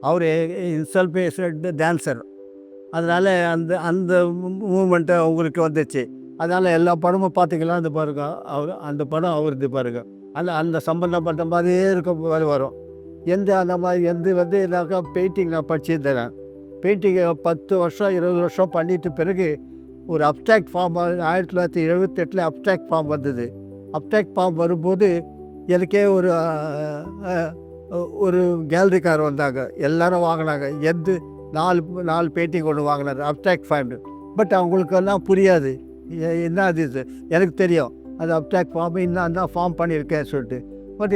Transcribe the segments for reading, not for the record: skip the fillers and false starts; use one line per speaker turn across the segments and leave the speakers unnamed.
அவர் இன்சல் பேசுகிற டான்ஸர். அதனால் அந்த அந்த மூமெண்ட்டு அவங்களுக்கு வந்துச்சு. அதனால் எல்லா படமும் பார்த்திங்கன்னா அந்த பாருங்க அந்த படம் அவருது பாருங்க. அந்த சம்பந்தப்பட்ட மாதிரியே இருக்க மாதிரி வரும். அந்த மாதிரி வந்து என்னாக்கா பெயிண்டிங் நான் படிச்சிருந்தேன். பெயிண்டிங்கை 10 வருஷம் 20 வருஷம் பண்ணிட்டு பிறகு ஒரு அப்ட்ராக்ட் ஃபார்ம் 1978 அப்ட்ராக்ட் ஃபார்ம் வந்தது. அப்ட்ராக்ட் ஃபார்ம் வரும்போது எனக்கே ஒரு கேலரிக்கார் வந்தாங்க. எல்லோரும் வாங்கினாங்க. 4 பெயிண்டிங் ஒன்று வாங்கினார் அப்ட்ராக்ட் ஃபார்ம். பட் அவங்களுக்கெல்லாம் புரியாது. என்ன அது இது எனக்கு தெரியும். அது அப்ட்ராக்ட் ஃபார்ம் இன்னும் ஃபார்ம் பண்ணியிருக்கேன் சொல்லிட்டு. பட்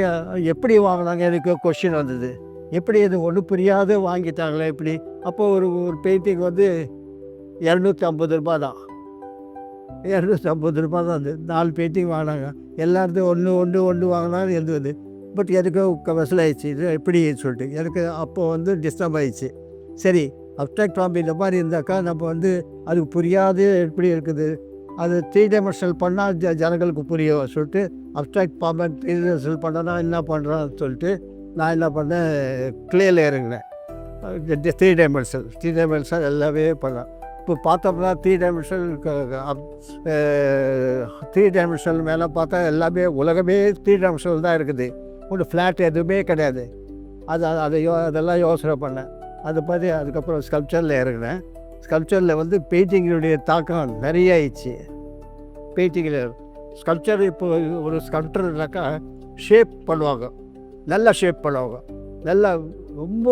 எப்படி வாங்கினாங்க எனக்கு கொஷின் வந்தது. எப்படி இது ஒன்றும் புரியாது வாங்கிட்டாங்களே எப்படி? அப்போது ஒரு பெயிண்டிங் வந்து ரூ. 250 தான். ரூ. 250 தான். அது 4 பெயிண்டிங் வாங்கினாங்க. எல்லாருக்கும் ஒன்று வாங்கினாலும் எழுதுவது. பட் எனக்கு வசூலாகிடுச்சு. இது எப்படி சொல்லிட்டு எனக்கு அப்போது வந்து டிஸ்டர்ப் ஆகிடுச்சு. சரி, அப்ட்ராக்ட் ஃபார்ம் இந்த மாதிரி இருந்தாக்கா நம்ம வந்து அதுக்கு புரியாது எப்படி இருக்குது, அது 3 டைமென்ஷனல் பண்ணால் ஜனங்களுக்கு புரியும் சொல்லிட்டு அப்ட்ராக்ட் ஃபார்மை 3 டைமென்ஷனல் பண்ணனா என்ன பண்ணுறான்னு சொல்லிட்டு நான் என்ன பண்ணேன், க்ளேயில் இறங்கினேன். 3 டைமென்ஷனல் எல்லாமே பண்ணேன். இப்போ பார்த்தோம்னா 3 டைமென்ஷனல் மேலே பார்த்தா எல்லாமே உலகமே 3 டைமென்ஷனல் தான் இருக்குது. ஒன்று ஃப்ளாட் எதுவுமே கிடையாது. அதெல்லாம் யோசனை பண்ணேன். அது மாதிரி அதுக்கப்புறம் ஸ்கல்ப்சரில் இறங்கினேன். ஸ்கல்ப்சரில் வந்து பெயிண்டிங்கினுடைய தாக்கம் நிறைய ஆயிடுச்சு. பெயிண்டிங்கில் ஸ்கல்ப்சர் இப்போ ஒரு ஸ்கல்ப்டர்னாக்கா ஷேப் பண்ணுவாங்க, நல்ல ஷேப் பண்ணுவாங்க, நல்ல ரொம்ப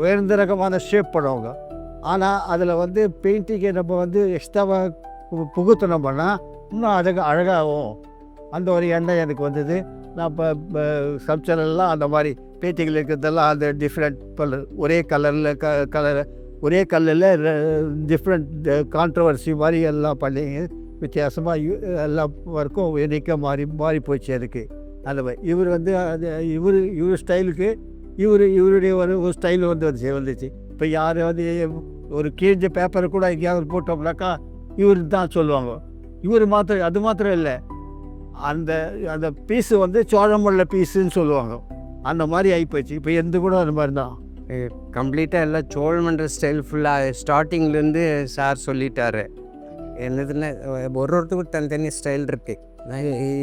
உயர்ந்த ரகமான ஷேப் பண்ணுவாங்க. ஆனால் அதில் வந்து பெயிண்டிங்கை நம்ம வந்து எக்ஸ்ட்ராவாக புகுத்தணும்னா இன்னும் அழகாகும். அந்த ஒரு எண்ணம் எனக்கு வந்தது. நான் இப்போ ஸ்கல்ப்சரெல்லாம் அந்த மாதிரி பெயிண்டிங்கில் இருக்கிறதெல்லாம் அந்த டிஃப்ரெண்ட் கலர், ஒரே கலரில் ஒரே கல்லில் டிஃப்ரெண்ட் கான்ட்ரவர்சி மாதிரி எல்லாம் பண்ணி வித்தியாசமாக எல்லா ஒர்க்கும் யூனிக்காக மாறி போச்சு எனக்கு. அந்த மாதிரி இவர் வந்து அது இவர் ஸ்டைலுக்கு இவருடைய ஒரு ஸ்டைல் வந்துச்சு. இப்போ யார் வந்து ஒரு கிழிஞ்ச பேப்பரை கூட எங்கேயாவது போட்டோம்னாக்கா இவர் தான் சொல்லுவாங்க. இவர் அது மாத்திரம் இல்லை, அந்த பீஸு வந்து சோழமல்ல பீஸுன்னு சொல்லுவாங்க. அந்த மாதிரி ஆகிப்போச்சு. இப்போ எந்த கூட அந்த மாதிரி தான்
கம்ப்ளீட்டாக எல்லாம் சோழமன்ற ஸ்டைல் ஃபுல்லாக ஸ்டார்டிங்லேருந்து சார் சொல்லிட்டாரு. என்னதுன்னு ஒருத்தருக்கு தனித்தனி ஸ்டைல் இருக்குது.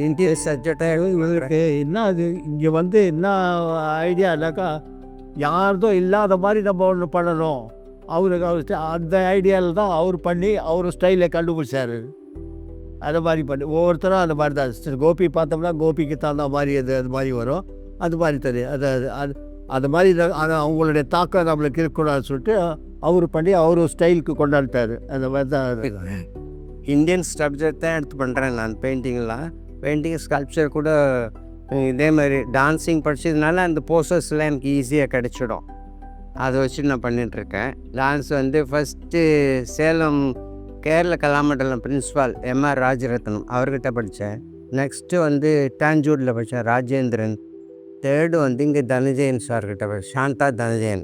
இன்டீரியர் சப்ஜெக்டாக இவருக்கு என்ன அது இங்கே வந்து என்ன ஐடியானாக்கா யார்தோ இல்லாத மாதிரி நம்ம ஒன்று பண்ணணும். அவருக்கு அந்த ஐடியாவில் தான் அவர் பண்ணி அவர் ஸ்டைலை கண்டுபிடிச்சார். அதை மாதிரி பண்ணி ஒவ்வொருத்தரும் அந்த மாதிரி தான். கோபி பார்த்தோம்னா கோபிக்கு தகுந்த மாதிரி அது மாதிரி வரும். அது மாதிரி தெரியும். அது மாதிரி அவங்களுடைய தாக்கம் நம்மளுக்கு இருக்கக்கூடாதுன்னு சொல்லிட்டு அவர் பண்ணி அவர் ஸ்டைலுக்கு கொண்டாடிட்டார். அந்த மாதிரி தான்
இந்தியன் சப்ஜெக்ட் தான் எடுத்து பண்ணுறேன் நான். பெயிண்டிங் ஸ்கல்ப்சர் கூட இதே மாதிரி டான்ஸிங் படித்ததுனால அந்த போஸ்டர்ஸ்லாம் எனக்கு ஈஸியாக கிடச்சிடும். அதை வச்சு நான் பண்ணிகிட்ருக்கேன். டான்ஸ் வந்து first Salem Kerala Kalamandalam principal M.R. Rajaratnam அவர்கிட்ட படித்தேன். நெக்ஸ்ட்டு வந்து டாஞ்சூரில் படித்தேன் ராஜேந்திரன். தேர்டு வந்து இங்கே தனஜெயன் சார்கிட்ட சாந்தா தனஜெயன்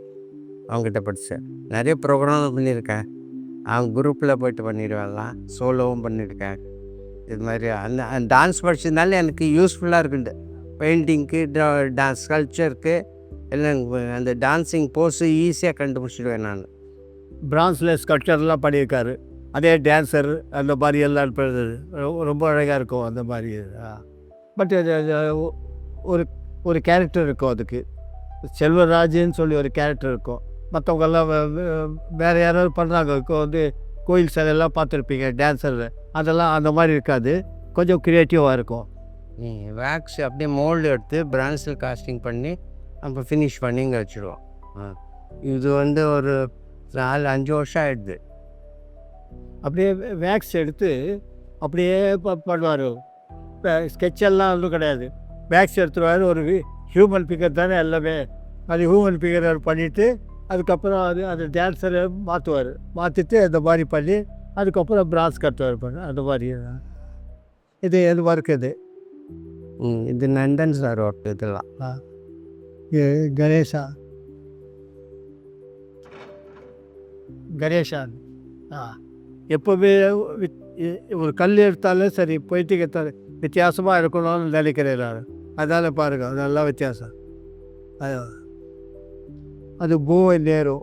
அவங்ககிட்ட படித்தேன். நிறைய ப்ரோக்ராம் பண்ணியிருக்கேன். அவங்க குரூப்பில் போய்ட்டு பண்ணிடுவேன்லாம், சோலோவும் பண்ணியிருக்கேன். இது மாதிரி அந்த டான்ஸ் படித்ததுனால எனக்கு யூஸ்ஃபுல்லாக இருக்குது. பெயிண்டிங்க்கு டான்ஸ் கல்ச்சருக்கு எல்லாம் அந்த டான்ஸிங் போஸு ஈஸியாக கண்டுபிடிச்சிடுவேன் நான்.
பிரான்ஸில் ஸ்கல்ப்சர்லாம் பண்ணியிருக்காரு. அதே டான்ஸர் அந்த மாதிரி எல்லாம் ரொம்ப அழகாக இருக்கும் அந்த மாதிரி. பட் ஒரு கேரக்டர் இருக்கும் அதுக்கு. செல்வராஜுன்னு சொல்லி ஒரு கேரக்டர் இருக்கும். மற்றவங்கெல்லாம் வேறு யாராவது பண்ணுறாங்க. இப்போ வந்து கோயில் சிலையெல்லாம் பார்த்துருப்பீங்க டான்ஸரில். அதெல்லாம் அந்த மாதிரி இருக்காது, கொஞ்சம் க்ரியேட்டிவாக இருக்கும்.
வேக்ஸ் அப்படியே மோல்டு எடுத்து பிரான்ஸில் காஸ்டிங் பண்ணி நம்ம ஃபினிஷ் பண்ணி இங்கே வச்சுருவோம். இது வந்து ஒரு 4-5 வருஷம் ஆகிடுது.
அப்படியே வேக்ஸ் எடுத்து அப்படியே பண்ணுவார். இப்போ ஸ்கெட்செல்லாம் ஒன்றும் கிடையாது. வேக்ஸ் எடுத்துருவார். ஒரு ஹியூமன் ஃபிகர் தானே எல்லாமே. அது ஹியூமன் ஃபிகர் பண்ணிவிட்டு அதுக்கப்புறம் அது டான்ஸரை மாற்றிட்டு அந்த மாதிரி பண்ணி அதுக்கப்புறம் பிரான்ஸ் கட்டுவார். அந்த மாதிரி இது ஒர்க் இது.
இது நந்தன் சார் ஒர்க். இதெல்லாம்
கணேஷா எப்போவுமே ஒரு கல் எடுத்தாலும் சரி போயிட்டு எடுத்தாலும் வித்தியாசமாக இருக்கணும்னு நினைக்கிறேன் நான். அதனால் பாருங்கள், அதெல்லாம் வித்தியாசம். அது அது பூ அண்ட் ஏரோ